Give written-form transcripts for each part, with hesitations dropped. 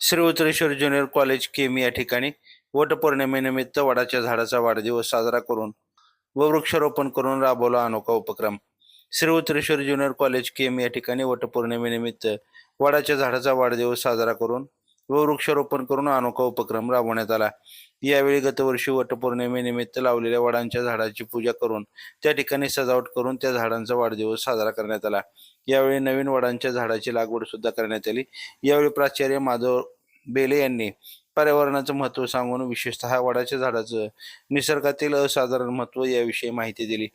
Shri Uttareshwar junior college केमी या ठिकाणी वटपौर्णिमेनिमित्त वडाच्या झाडाचा वाढदिवस साजरा करून व वृक्षारोपण करून राबवला अनोखा उपक्रम. श्री उत्तरेश्वर ज्युनियर कॉलेज केमी या ठिकाणी वटपौर्णिमेनिमित्त वडाच्या झाडाचा वाढदिवस साजरा करून व वृक्षारोपण करून अनोखा उपक्रम राबवण्यात आला. यावेळी गतवर्षी वटपौर्णिमेनिमित्त लावलेल्या वडांच्या झाडाची पूजा करून त्या ठिकाणी सजावट करून त्या झाडांचा वाढदिवस साजरा करण्यात आला. यावेळी नवीन वडांच्या झाडाची लागवड सुद्धा करण्यात आली. यावेळी प्राचार्य माधव बेले यांनी पर्यावरणाचं महत्त्व सांगून विशेषतः वडाच्या झाडाचं निसर्गातील असाधारण महत्त्व याविषयी माहिती दिली.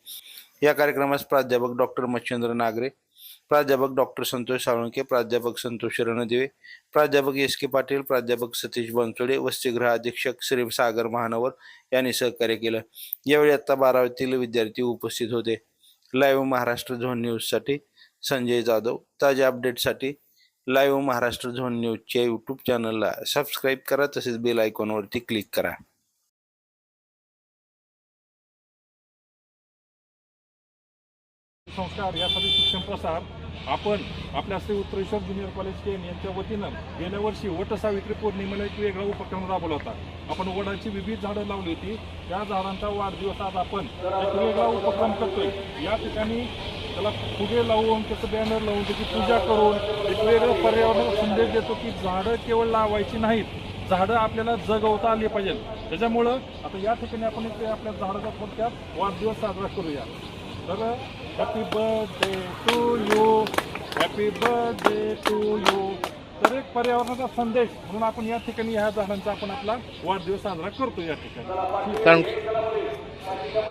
या कार्यक्रमास प्राध्यापक डॉक्टर मच्छिंद्र नागरे, प्राध्यापक डॉक्टर संतोष साळुंके, प्राध्यापक संतोष रणदिवे, प्राध्यापक एस के पाटील, प्राध्यापक सतीश बनसोडे, वसतिगृह अधीक्षक श्री सागर महानवर यांनी सहकार्य केलं. यावेळी इयत्ता 12वीतील विद्यार्थी उपस्थित होते. लाईव्ह महाराष्ट्र झोन न्यूजसाठी संजय जाधव. ताज्या अपडेटसाठी लाईव्ह महाराष्ट्र झोन न्यूजच्या यूट्यूब चॅनलला सबस्क्राईब करा, तसेच बेल आयकॉनवरती क्लिक करा. संस्कार यासाठी शिक्षण प्रसार आपण आपल्या श्री उत्तरेश्वर ज्युनियर कॉलेज केम यांच्या वतीनं गेल्या वर्षी वटसावित्री पौर्णिमेला एक वेगळा उपक्रम राबवला होता. आपण वडाची विविध झाडं लावली होती. त्या झाडांचा वाढदिवस आज आपण एक वेगळा उपक्रम करतोय. या ठिकाणी त्याला फुगे लावून, त्याचं बॅनर लावून, त्याची पूजा करून एक वेगळं पर्यावरणाचा संदेश देतो की झाडं केवळ लावायची नाहीत, झाडं आपल्याला जगवता आली पाहिजे. त्याच्यामुळं आता या ठिकाणी आपण एक आपल्या झाडाचा थोडक्यात वाढदिवस साजरा करूया. तर happy birthday to you, happy birthday to you. तर एक पर्यावरणाचा संदेश म्हणून आपण या ठिकाणी ह्या झाडांचा आपण आपला वाढदिवस साजरा करतो या ठिकाणी.